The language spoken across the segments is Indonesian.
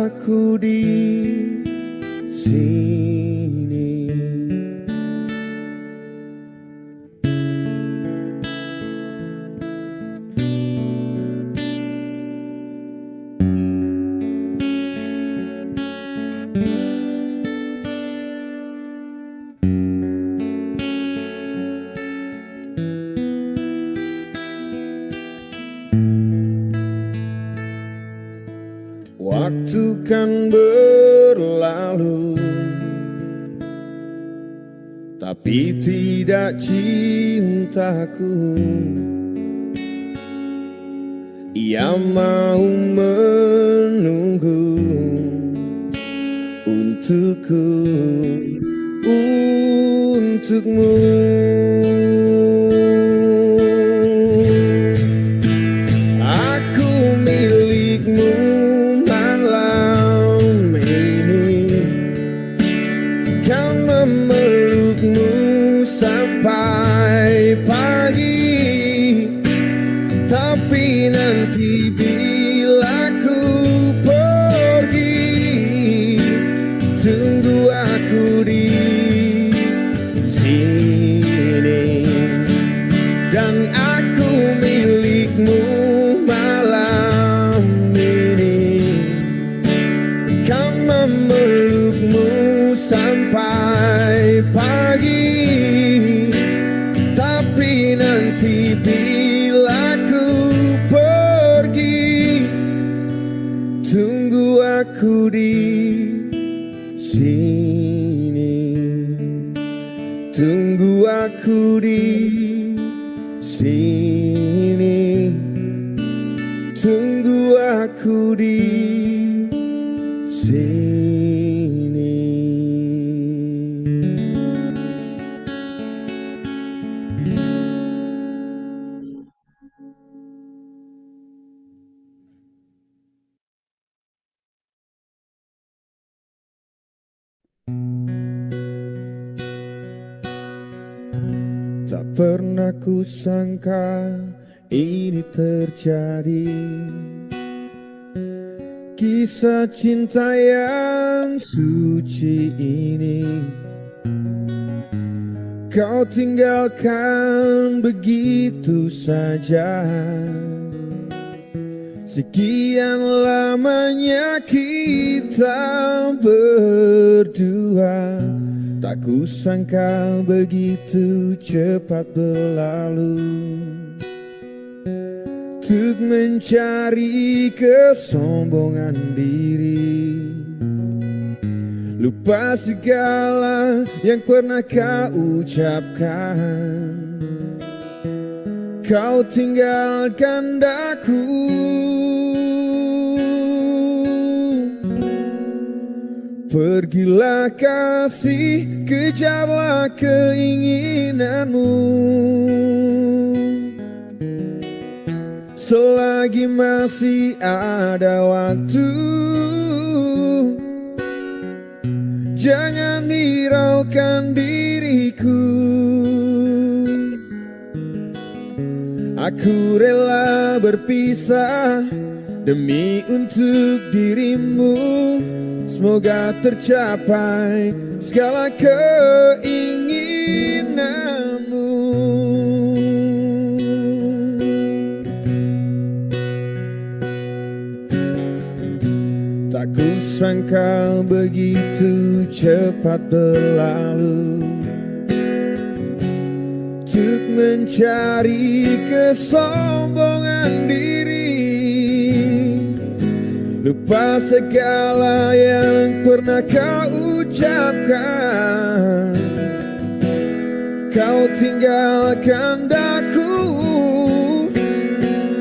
aku di sini. Waktu kan berlalu, tapi tidak cintaku. Ia mau menunggu untukku, untukmu. Aku milikmu malam ini, kan memelukmu sampai pagi. Tapi nanti bila ku pergi, tunggu aku di sini. Dan aku milikmu malam ini, kan memelukmu sampai pagi. Tapi nanti bila ku pergi, tunggu aku di sini. Tunggu aku di sini. Tunggu aku di sini. Tak pernah ku sangka ini terjadi, kisah cinta yang suci ini. Kau tinggalkan begitu saja. Sekian lamanya kita berdua, tak kusangka begitu cepat berlalu. Untuk mencari kesombongan diri, lupa segala yang pernah kau ucapkan. Kau tinggalkan daku, pergilah kasih, kejarlah keinginanmu. Selagi masih ada waktu, jangan hiraukan diriku. Aku rela berpisah demi untuk dirimu. Semoga tercapai segala keinginanmu. Tak kusangka begitu cepat berlalu. Untuk mencari kesombongan diri, lupa segala yang pernah kau ucapkan. Kau tinggalkan daku,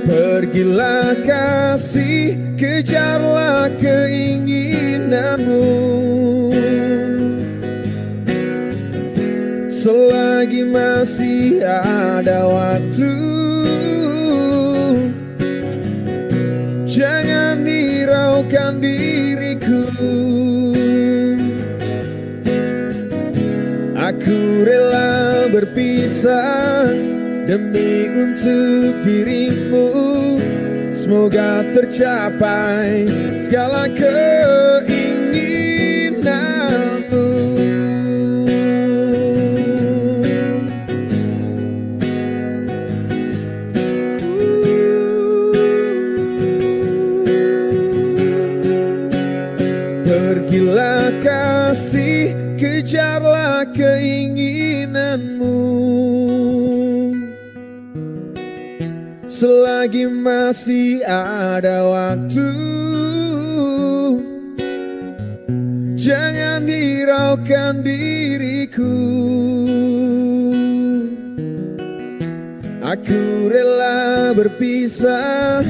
pergilah kasih, kejarlah keinginanmu. Selagi masih ada waktu, jangan hiraukan diriku. Aku rela berpisah demi untuk dirimu. semoga tercapai segala keinginanmu. Pergilah kasih, kejarlah keinginanmu. Selagi masih ada waktu, jangan hiraukan diriku. Aku rela berpisah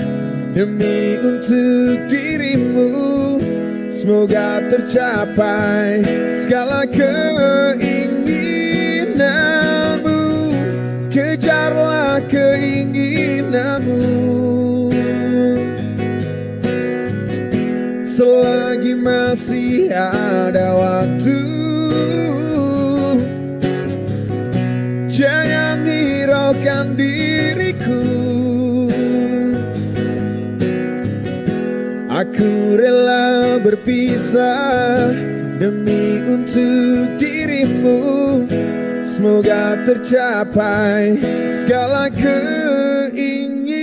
demi untuk dirimu. Semoga tercapai segala keinginanmu. Kejarlah keinginanmu. Selagi masih ada waktu, jangan hiraukan diriku. Aku rela berpisah demi untuk dirimu. Semoga tercapai segala keinginanmu.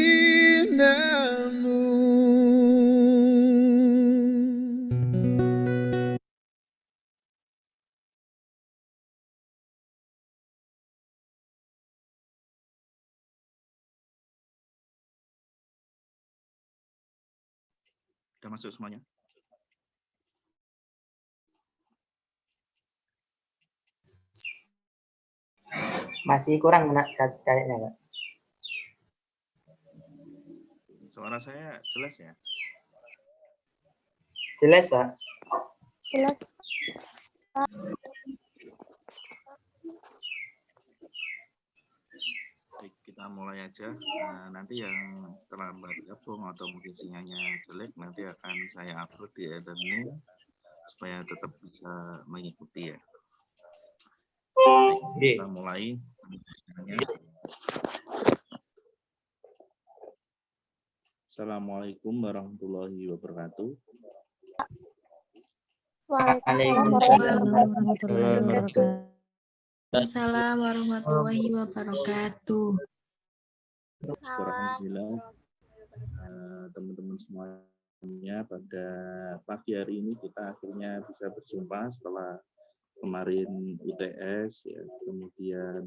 Sudah masuk semuanya? Masih kurang kayaknya, Pak. Suara saya jelas ya? Jelas, Pak. Jelas. Baik, kita mulai aja. Nanti yang terlambat gabung atau mungkin sinyalnya jelek nanti akan saya upload di e-learning supaya tetap bisa mengikuti ya. Baik, kita mulai. Assalamualaikum warahmatullahi wabarakatuh. Waalaikumsalam warahmatullahi wabarakatuh. Alhamdulillah, teman-teman semuanya, pada pagi hari ini kita akhirnya bisa berjumpa setelah kemarin UTS, ya, kemudian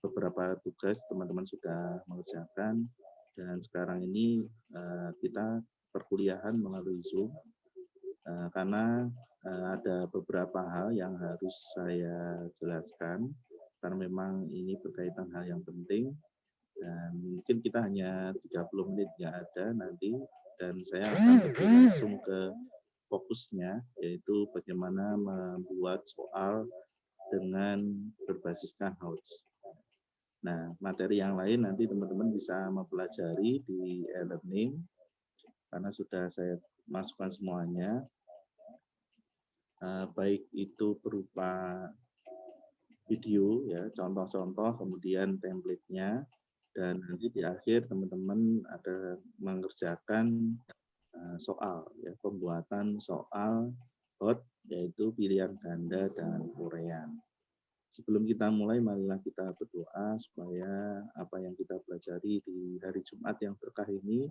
beberapa tugas teman-teman sudah mengerjakan, dan sekarang ini kita perkuliahan melalui Zoom karena ada beberapa hal yang harus saya jelaskan karena memang ini berkaitan hal yang penting, dan mungkin kita hanya 30 menit nggak ada nanti, dan saya akan langsung ke fokusnya, yaitu bagaimana membuat soal dengan berbasis Knowledge. Nah, materi yang lain nanti teman-teman bisa mempelajari di e-learning karena sudah saya masukkan semuanya, baik itu berupa video, ya, contoh-contoh, kemudian template-nya, dan nanti di akhir teman-teman ada mengerjakan soal, ya, pembuatan soal hot, yaitu pilihan ganda dan urean. Sebelum kita mulai, marilah kita berdoa supaya apa yang kita pelajari di hari Jumat yang berkah ini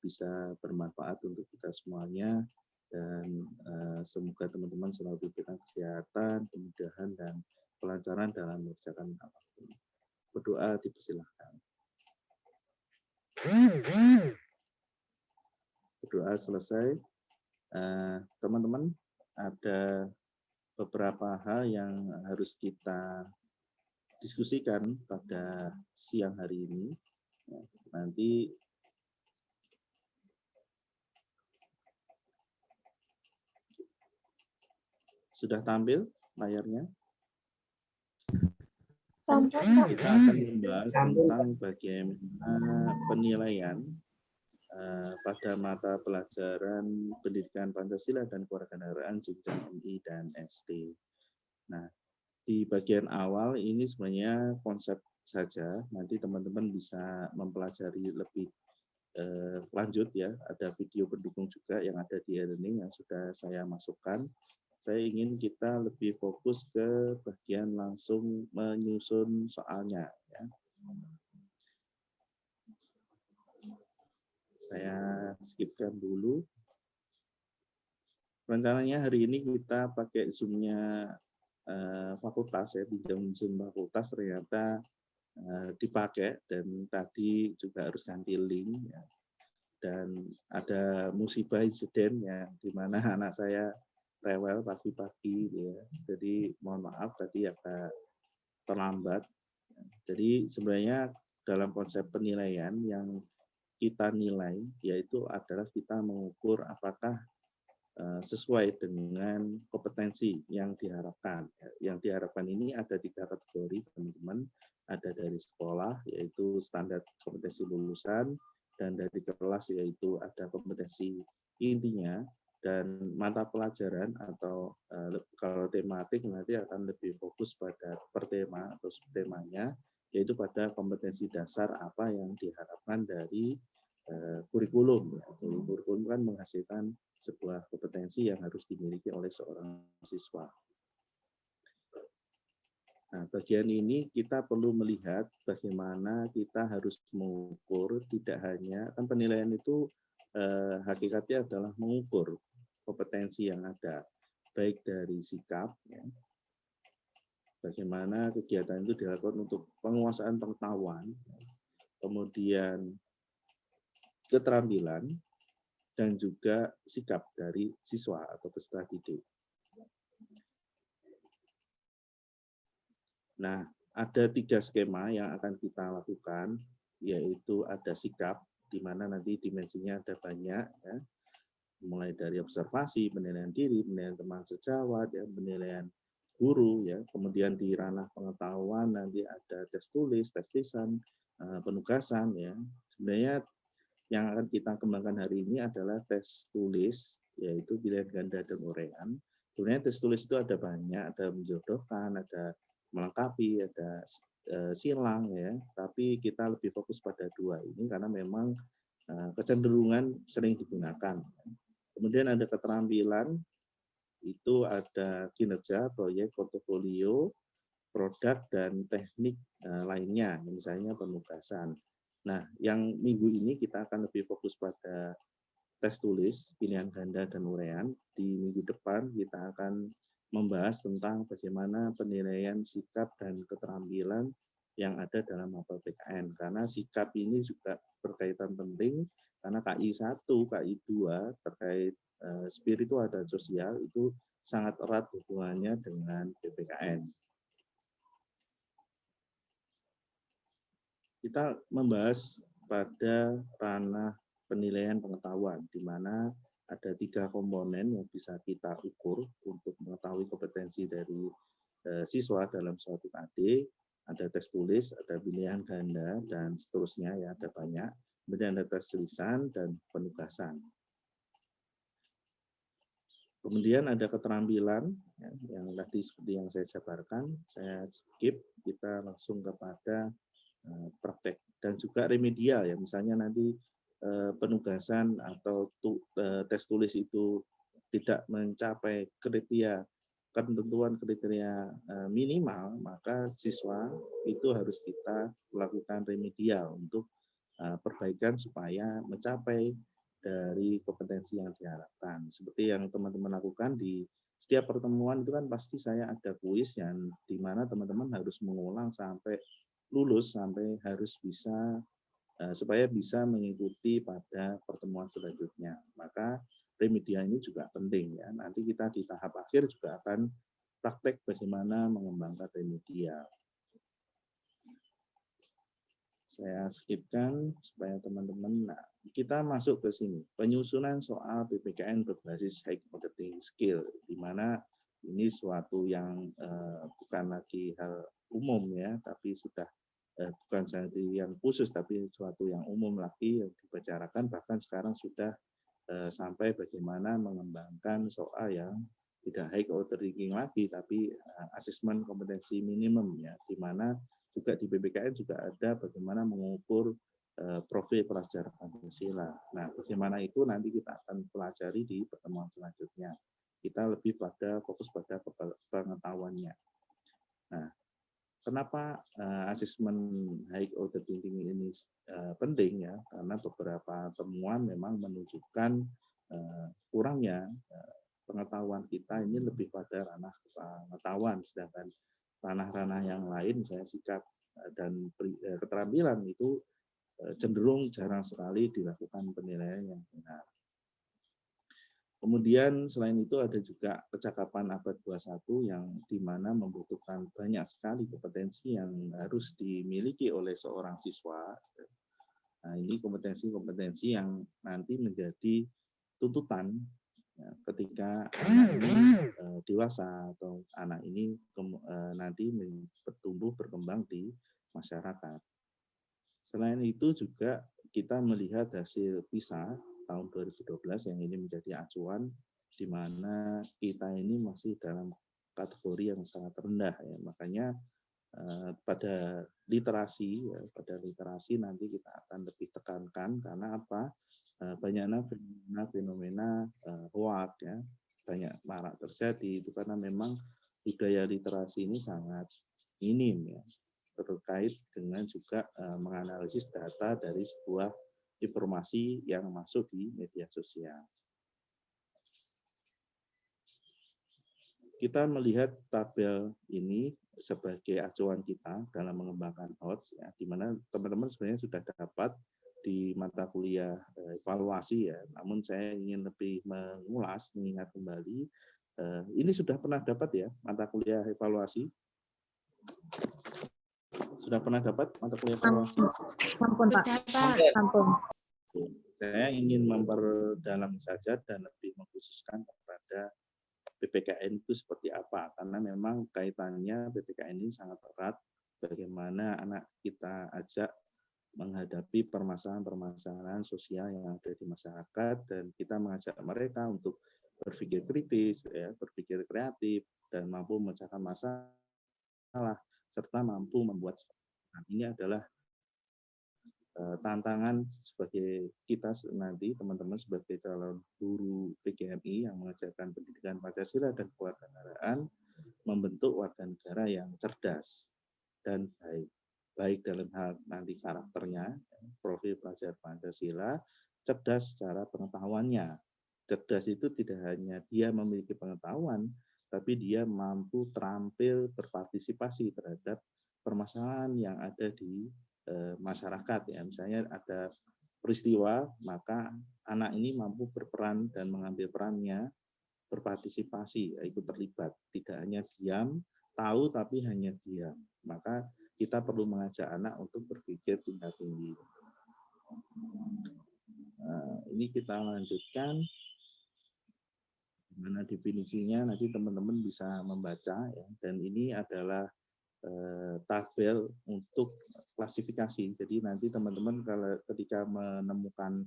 bisa bermanfaat untuk kita semuanya, dan semoga teman-teman selalu diberikan kesehatan, kemudahan, dan kelancaran dalam mengerjakan apapun. Berdoa dipersilahkan. Berdoa selesai. Teman-teman, ada beberapa hal yang harus kita diskusikan pada siang hari ini. Nanti sudah tampil layarnya? Kita akan membahas tentang bagaimana penilaian pada mata pelajaran pendidikan Pancasila dan kewarganegaraan jenjang MI dan SD. Nah, di bagian awal ini sebenarnya konsep saja, nanti teman-teman bisa mempelajari lebih lanjut ya, ada video pendukung juga yang ada di e-learning yang sudah saya masukkan. Saya ingin kita lebih fokus ke bagian langsung menyusun soalnya ya. Saya skipkan dulu. Rencananya hari ini kita pakai Zoom-nya fakultas ya, pinjam Zoom fakultas ternyata dipakai dan tadi juga harus ganti link ya. Dan ada musibah insiden ya, di mana anak saya rewel pagi-pagi ya. Jadi mohon maaf tadi agak terlambat. Jadi sebenarnya dalam konsep penilaian yang kita nilai yaitu adalah kita mengukur apakah sesuai dengan kompetensi yang diharapkan. Yang diharapkan ini ada 3 kategori, teman-teman. Ada dari sekolah, yaitu standar kompetensi lulusan, dan dari kelas, yaitu ada kompetensi intinya, dan mata pelajaran atau kalau tematik nanti akan lebih fokus pada pertema atau subtemanya, yaitu pada kompetensi dasar apa yang diharapkan dari kurikulum. Kurikulum kan menghasilkan sebuah kompetensi yang harus dimiliki oleh seorang siswa. Nah, bagian ini kita perlu melihat bagaimana kita harus mengukur, tidak hanya, kan penilaian itu hakikatnya adalah mengukur kompetensi yang ada, baik dari sikap, ya, bagaimana kegiatan itu dilakukan untuk penguasaan pengetahuan, kemudian keterampilan, dan juga sikap dari siswa atau peserta didik. Nah, ada 3 skema yang akan kita lakukan, yaitu ada sikap, di mana nanti dimensinya ada banyak, ya, mulai dari observasi, penilaian diri, penilaian teman sejawat, ya, penilaian guru, ya, kemudian di ranah pengetahuan nanti ada tes tulis, tes lisan, penugasan, ya. Sebenarnya yang akan kita kembangkan hari ini adalah tes tulis, yaitu pilihan ganda dan uraian. Sebenarnya tes tulis itu ada banyak, ada menjodohkan, ada melengkapi, ada silang, ya. Tapi kita lebih fokus pada 2 ini karena memang kecenderungan sering digunakan. Kemudian ada keterampilan, itu ada kinerja, proyek, portofolio, produk, dan teknik lainnya, misalnya penugasan. Nah, yang minggu ini kita akan lebih fokus pada tes tulis, pilihan ganda, dan uraian. Di minggu depan kita akan membahas tentang bagaimana penilaian sikap dan keterampilan yang ada dalam mapel PKN. Karena sikap ini juga berkaitan penting, karena KI 1, KI 2 terkait spiritual dan sosial itu sangat erat hubungannya dengan PPKN. Kita membahas pada ranah penilaian pengetahuan, di mana ada 3 komponen yang bisa kita ukur untuk mengetahui kompetensi dari siswa dalam suatu KD. Ada tes tulis, ada pilihan ganda, dan seterusnya, ya, ada banyak. Kemudian ada tes lisan dan penugasan. Kemudian ada keterampilan, ya, yang tadi seperti yang saya jabarkan, saya skip, kita langsung kepada praktek dan juga remedial, ya, misalnya nanti penugasan atau tes tulis itu tidak mencapai kriteria ketentuan kriteria minimal, maka siswa itu harus kita lakukan remedial untuk perbaikan supaya mencapai dari kompetensi yang diharapkan. Seperti yang teman-teman lakukan di setiap pertemuan itu kan pasti saya ada kuis yang di mana teman-teman harus mengulang sampai lulus, sampai harus bisa supaya bisa mengikuti pada pertemuan selanjutnya. Maka remedial ini juga penting, ya. Nanti kita di tahap akhir juga akan praktek bagaimana mengembangkan remedial. Saya skipkan supaya teman-teman, kita masuk ke sini. Penyusunan soal PPKN berbasis high computing skill, di mana ini suatu yang bukan lagi hal umum, ya, tapi sudah bukan saja yang khusus, tapi suatu yang umum lagi yang dibicarakan, bahkan sekarang sudah sampai bagaimana mengembangkan soal yang tidak high order ranking lagi, tapi asesmen kompetensi minimum, ya, di mana juga di PPKN juga ada bagaimana mengukur profil pelajar Pancasila. Nah, bagaimana itu nanti kita akan pelajari di pertemuan selanjutnya. Kita lebih fokus pada pengetahuannya. Nah, kenapa asesmen high order thinking ini penting ya? Karena beberapa temuan memang menunjukkan kurangnya pengetahuan kita ini lebih pada ranah pengetahuan, sedangkan ranah-ranah yang lain, misalnya sikap dan keterampilan itu cenderung jarang sekali dilakukan penilaian yang benar. Kemudian selain itu ada juga kecakapan abad 21 yang dimana membutuhkan banyak sekali kompetensi yang harus dimiliki oleh seorang siswa. Nah, ini kompetensi-kompetensi yang nanti menjadi tuntutan ya, ketika anak ini dewasa atau anak ini nanti bertumbuh berkembang di masyarakat. Selain itu juga kita melihat hasil PISA tahun 2012 yang ini menjadi acuan di mana kita ini masih dalam kategori yang sangat rendah ya. Makanya pada literasi nanti kita akan lebih tekankan karena apa? Banyaknya fenomena hoak ya, banyak marak terjadi itu karena memang budaya literasi ini sangat minim ya, terkait dengan juga menganalisis data dari sebuah informasi yang masuk di media sosial. Kita melihat tabel ini sebagai acuan kita dalam mengembangkan HOTS, ya, di mana teman-teman sebenarnya sudah dapat di mata kuliah evaluasi ya. Namun saya ingin lebih mengulas, mengingat kembali. Ini sudah pernah dapat ya mata kuliah evaluasi. Sudah pernah dapat mata kuliah evaluasi? Sampun, Pak. Sampun. Saya ingin memperdalam saja dan lebih mengkhususkan kepada PPKN itu seperti apa, karena memang kaitannya PPKN ini sangat erat, bagaimana anak kita ajak menghadapi permasalahan-permasalahan sosial yang ada di masyarakat, dan kita mengajak mereka untuk berpikir kritis, ya, berpikir kreatif, dan mampu memecahkan masalah, serta mampu membuat. Ini adalah tantangan sebagai kita nanti teman-teman sebagai calon guru PGMI yang mengajarkan pendidikan Pancasila dan kewarganegaraan, membentuk warga negara yang cerdas dan baik dalam hal nanti karakternya, profil pelajar Pancasila, cerdas secara pengetahuannya. Cerdas itu tidak hanya dia memiliki pengetahuan, tapi dia mampu terampil berpartisipasi terhadap permasalahan yang ada di masyarakat ya. Misalnya ada peristiwa, maka anak ini mampu berperan dan mengambil perannya, berpartisipasi, ikut terlibat, tidak hanya diam, tahu tapi hanya diam. Maka kita perlu mengajak anak untuk berpikir tingkat tinggi. Ini kita lanjutkan. Gimana definisinya nanti teman-teman bisa membaca ya. Dan ini adalah tabel untuk klasifikasi. Jadi nanti teman-teman kalau ketika menemukan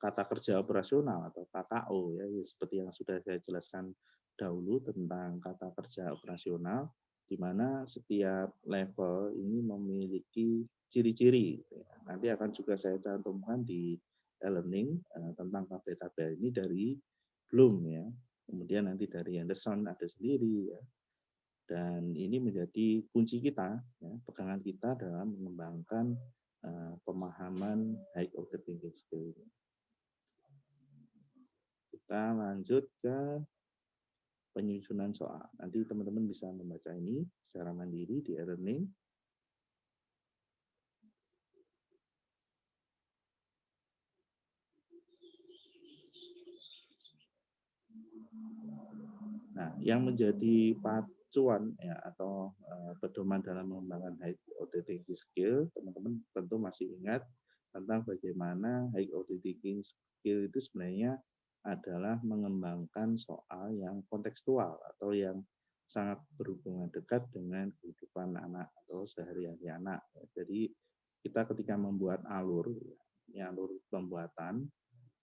kata kerja operasional atau KKO ya, seperti yang sudah saya jelaskan dahulu tentang kata kerja operasional, di mana setiap level ini memiliki ciri-ciri. Nanti akan juga saya cantumkan di e-learning tentang tabel-tabel ini dari Bloom ya. Kemudian nanti dari Anderson ada sendiri ya. Dan ini menjadi kunci kita, ya, pegangan kita dalam mengembangkan pemahaman high order thinking skill. Kita lanjut ke penyusunan soal. Nanti teman-teman bisa membaca ini secara mandiri di e-learning. Nah, yang menjadi acuan ya, atau pedoman dalam mengembangkan high order thinking skill, teman-teman tentu masih ingat tentang bagaimana high order thinking skill itu sebenarnya adalah mengembangkan soal yang kontekstual atau yang sangat berhubungan dekat dengan kehidupan anak atau sehari-hari anak. Jadi kita ketika membuat alur pembuatan,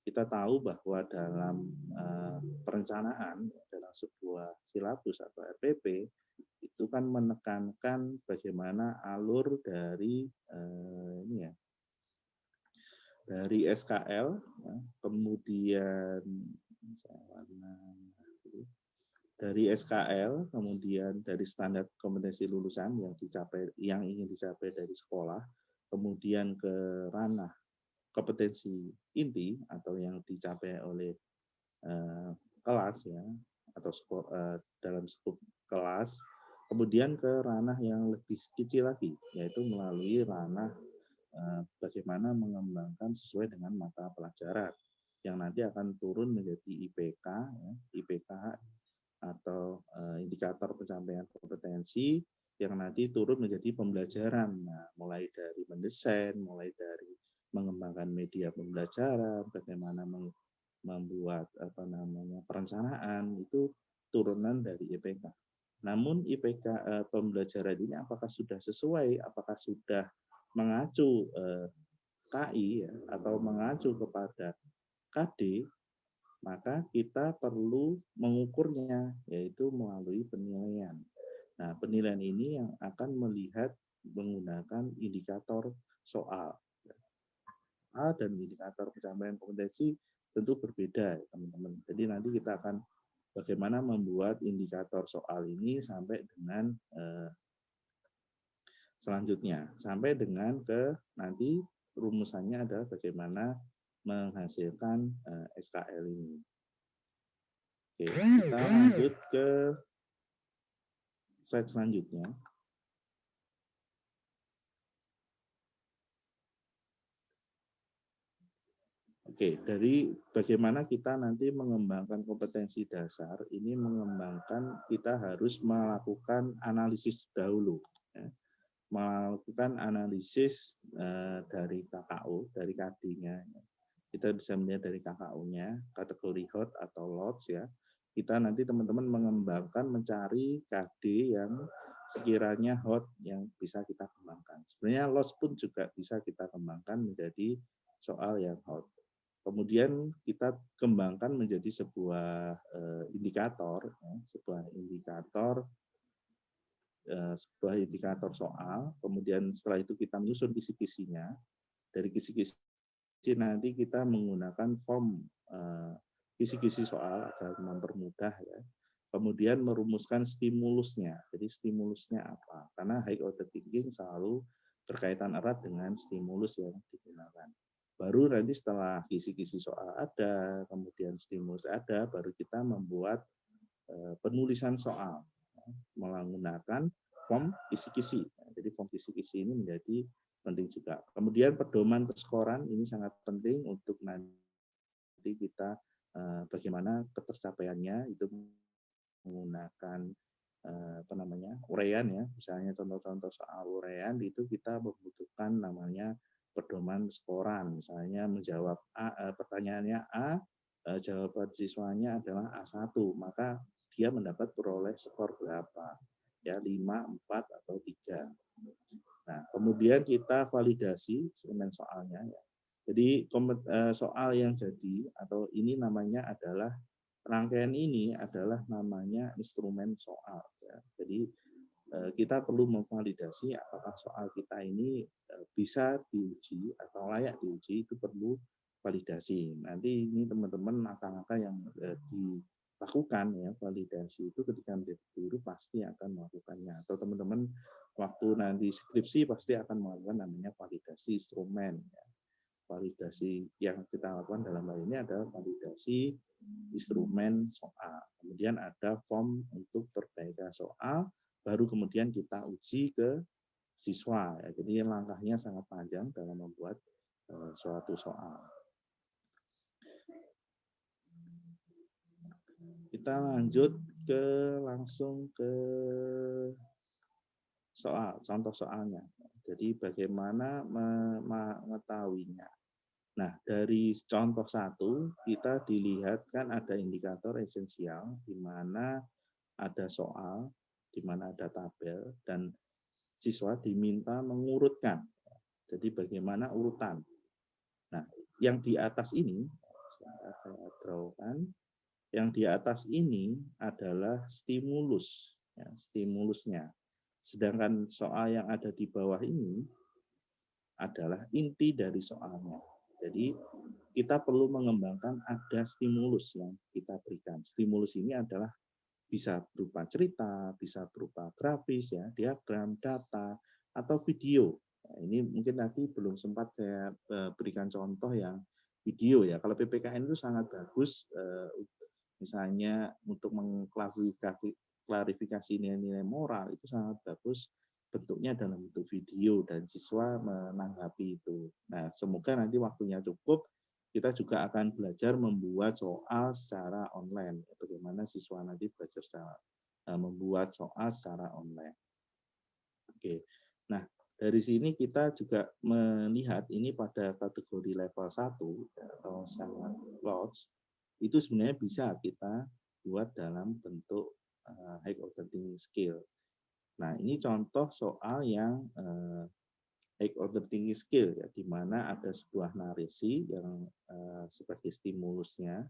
kita tahu bahwa dalam perencanaan dalam sebuah silabus atau RPP itu kan menekankan bagaimana alur dari dari SKL, ya, kemudian dari SKL, kemudian dari standar kompetensi lulusan yang ingin dicapai dari sekolah, kemudian ke ranah kompetensi inti atau yang dicapai oleh kelas ya atau dalam skup kelas, kemudian ke ranah yang lebih kecil lagi, yaitu melalui ranah bagaimana mengembangkan sesuai dengan mata pelajaran yang nanti akan turun menjadi IPK, ya, IPK atau indikator pencapaian kompetensi yang nanti turun menjadi pembelajaran. Nah, mulai dari mendesain, mulai dari mengembangkan media pembelajaran, bagaimana membuat perencanaan, itu turunan dari IPK. Namun IPK pembelajaran ini apakah sudah sesuai, apakah sudah mengacu KI ya, atau mengacu kepada KD, maka kita perlu mengukurnya, yaitu melalui penilaian. Nah, penilaian ini yang akan melihat menggunakan indikator soal. Dan indikator pencapaian kompetensi tentu berbeda, teman-teman. Jadi nanti kita akan bagaimana membuat indikator soal ini sampai dengan selanjutnya, sampai dengan ke nanti rumusannya adalah bagaimana menghasilkan SKL ini. Oke, kita lanjut ke slide selanjutnya. Oke, dari bagaimana kita nanti mengembangkan kompetensi dasar, ini mengembangkan kita harus melakukan analisis dahulu. Ya. Melakukan analisis dari KKU, dari KD-nya. Kita bisa melihat dari KKU-nya, kategori hot atau lots ya. Kita nanti teman-teman mengembangkan, mencari KD yang sekiranya hot yang bisa kita kembangkan. Sebenarnya lots pun juga bisa kita kembangkan menjadi soal yang hot. Kemudian kita kembangkan menjadi sebuah indikator, ya, sebuah indikator soal. Kemudian setelah itu kita menyusun kisi-kisinya. Dari kisi-kisi nanti kita menggunakan form kisi-kisi soal agar mempermudah ya. Kemudian merumuskan stimulusnya. Jadi stimulusnya apa? Karena high order thinking selalu berkaitan erat dengan stimulus yang digunakan. Baru nanti setelah kisi-kisi soal ada, kemudian stimulus ada, baru kita membuat penulisan soal menggunakan form kisi-kisi. Jadi form kisi-kisi ini menjadi penting juga. Kemudian pedoman perskoran ini sangat penting untuk nanti kita bagaimana ketercapaiannya itu menggunakan uraian ya. Misalnya contoh-contoh soal uraian itu kita membutuhkan namanya pedoman skoran. Misalnya menjawab pertanyaannya A, jawaban siswanya adalah A1, maka dia mendapat peroleh skor berapa? Ya 5, 4 atau 3. Nah, kemudian kita validasi segmen soalnya ya. Jadi soal yang jadi atau ini namanya adalah rangkaian ini adalah namanya instrumen soal ya. Jadi kita perlu memvalidasi apakah soal kita ini bisa diuji atau layak diuji, itu perlu validasi. Nanti ini teman-teman langkah-langkah yang dilakukan ya, validasi itu ketika menjadi guru pasti akan melakukannya. Atau teman-teman waktu nanti skripsi pasti akan melakukan namanya validasi instrumen. Ya. Validasi yang kita lakukan dalam hal ini adalah validasi instrumen soal. Kemudian ada form untuk perbaikan soal, baru kemudian kita uji ke siswa. Ya. Jadi langkahnya sangat panjang dalam membuat suatu soal. Kita lanjut langsung ke soal, contoh soalnya. Jadi bagaimana mengetahuinya. Nah, dari contoh 1 kita dilihat kan ada indikator esensial di mana ada soal, di mana ada tabel, dan siswa diminta mengurutkan. Jadi bagaimana urutan. Nah, yang di atas ini, saya drawkan, yang di atas ini adalah stimulus, ya, stimulusnya. Sedangkan soal yang ada di bawah ini adalah inti dari soalnya. Jadi kita perlu mengembangkan ada stimulus yang kita berikan. Stimulus ini adalah bisa berupa cerita, bisa berupa grafis, ya, diagram, data, atau video. Nah, ini mungkin tadi belum sempat saya berikan contoh yang video ya. Kalau PPKN itu sangat bagus, misalnya untuk mengklarifikasi nilai-nilai moral itu sangat bagus bentuknya dalam bentuk video dan siswa menanggapi itu. Nah, semoga nanti waktunya cukup. Kita juga akan belajar membuat soal secara online. Bagaimana siswa nanti belajar secara membuat soal secara online. Oke. Nah, dari sini kita juga melihat ini pada kategori level 1 atau sangat large, itu sebenarnya bisa kita buat dalam bentuk high order thinking skill. Nah, ini contoh soal yang high order thinking skill, ya, di mana ada sebuah narasi yang sebagai stimulusnya.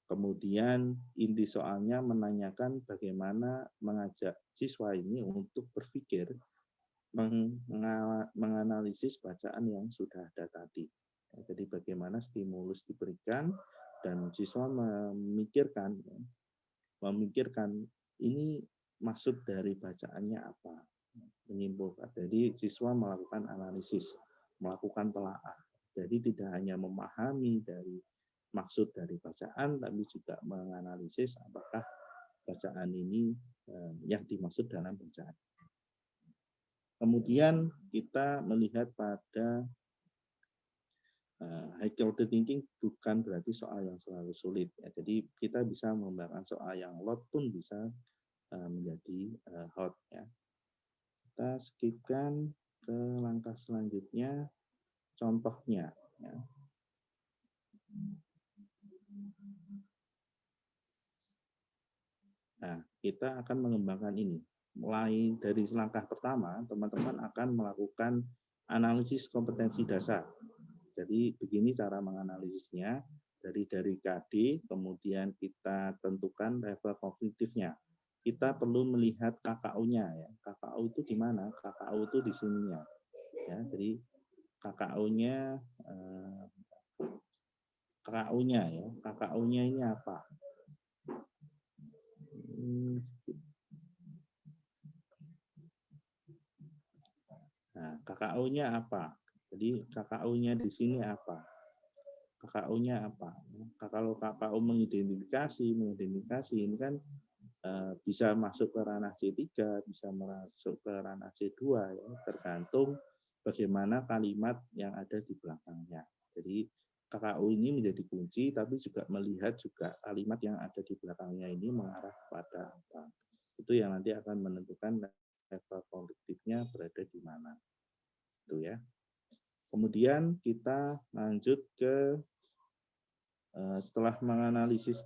Kemudian inti soalnya menanyakan bagaimana mengajak siswa ini untuk berpikir, menganalisis bacaan yang sudah ada tadi. Ya, jadi bagaimana stimulus diberikan dan siswa memikirkan ini maksud dari bacaannya apa, menyimpulkan. Jadi siswa melakukan analisis, melakukan telaah. Jadi tidak hanya memahami dari maksud dari bacaan, tapi juga menganalisis apakah bacaan ini yang dimaksud dalam bacaan. Kemudian kita melihat pada high order thinking bukan berarti soal yang selalu sulit. Ya. Jadi kita bisa mengembangkan soal yang lot pun bisa menjadi hot. Ya. Kita skipkan ke langkah selanjutnya, contohnya. Ya. Nah, kita akan mengembangkan ini. Mulai dari langkah pertama, teman-teman akan melakukan analisis kompetensi dasar. Jadi begini cara menganalisisnya, dari KD, kemudian kita tentukan level kognitifnya. Kita perlu melihat KKU-nya, ya. KKU itu di mana? KKU itu di sininya. Ya, jadi KKU-nya ya. KKU-nya ini apa? Nah, KKU-nya apa? Jadi KKU-nya di sini apa? KKU-nya apa? Kalau KKU mengidentifikasi ini kan bisa masuk ke ranah C3, bisa masuk ke ranah C2, ya, tergantung bagaimana kalimat yang ada di belakangnya. Jadi KKU ini menjadi kunci, tapi juga melihat juga kalimat yang ada di belakangnya ini mengarah pada apa. Itu yang nanti akan menentukan level kognitifnya berada di mana. Itu ya. Kemudian kita lanjut ke setelah menganalisis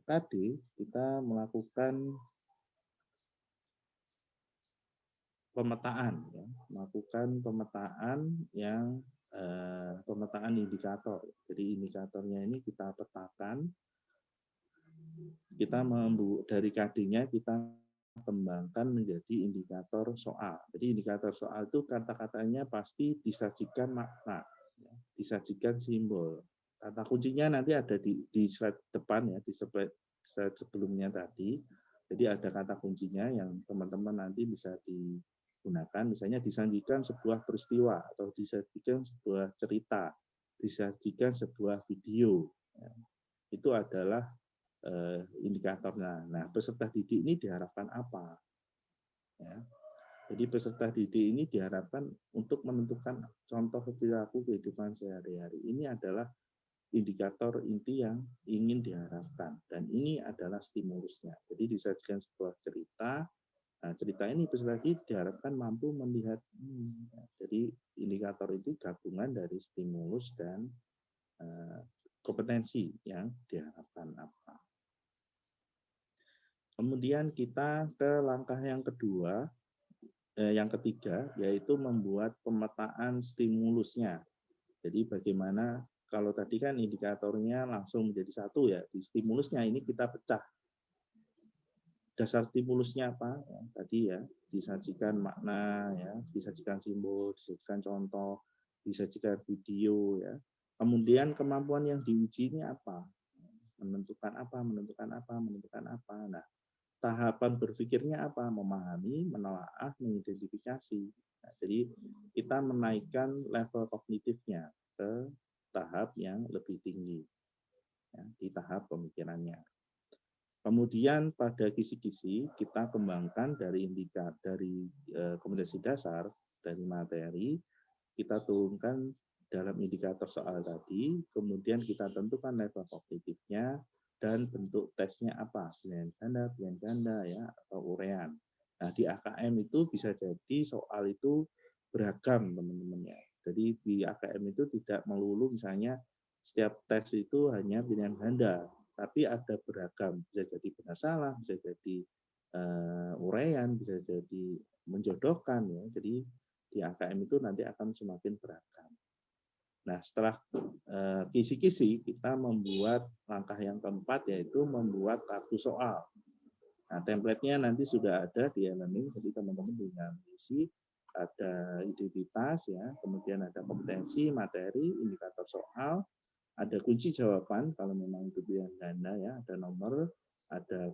tadi, kita melakukan pemetaan, ya. Melakukan pemetaan yang pemetaan indikator. Jadi indikatornya ini kita petakan, kita dari KD-nya kita kembangkan menjadi indikator soal. Jadi indikator soal itu kata-katanya pasti disajikan makna, ya, disajikan simbol. Kata kuncinya nanti ada di slide depan, ya, di slide sebelumnya tadi. Jadi ada kata kuncinya yang teman-teman nanti bisa digunakan. Misalnya disajikan sebuah peristiwa atau disajikan sebuah cerita, disajikan sebuah video. Ya. Itu adalah indikatornya. Nah, peserta didik ini diharapkan apa? Ya. Jadi peserta didik ini diharapkan untuk menentukan contoh perilaku kehidupan sehari-hari. Ini adalah indikator inti yang ingin diharapkan, dan ini adalah stimulusnya. Jadi disajikan sebuah cerita. Nah, cerita ini peserta didik diharapkan mampu melihat. Jadi indikator itu gabungan dari stimulus dan kompetensi yang diharapkan apa. Kemudian kita ke langkah yang ketiga, yaitu membuat pemetaan stimulusnya. Jadi bagaimana, kalau tadi kan indikatornya langsung menjadi satu, ya, di stimulusnya ini kita pecah. Dasar stimulusnya apa? Ya, tadi ya, disajikan makna, ya, disajikan simbol, disajikan contoh, disajikan video, ya. Kemudian kemampuan yang diuji ini apa? Menentukan apa, menentukan apa, menentukan apa. Nah, tahapan berpikirnya apa? Memahami, menelaah, mengidentifikasi. Nah, jadi kita menaikkan level kognitifnya ke tahap yang lebih tinggi, ya, di tahap pemikirannya. Kemudian pada kisi-kisi kita kembangkan dari kompetensi dasar, dari materi, kita turunkan dalam indikator soal tadi, kemudian kita tentukan level kognitifnya, dan bentuk tesnya apa, pilihan ganda ya, atau urean. Nah, di AKM itu bisa jadi soal itu beragam teman-teman ya. Jadi di AKM itu tidak melulu misalnya setiap tes itu hanya pilihan ganda, tapi ada beragam, bisa jadi benar salah, bisa jadi urean, bisa jadi menjodohkan ya. Jadi di AKM itu nanti akan semakin beragam. Nah, setelah kisi-kisi, kita membuat langkah yang keempat, yaitu membuat kartu soal. Nah, template-nya nanti sudah ada di e-learning, jadi teman-teman tinggal isi, ada identitas, ya, kemudian ada kompetensi, materi, indikator soal, ada kunci jawaban, kalau memang itu pilihan ganda, ya, ada nomor, ada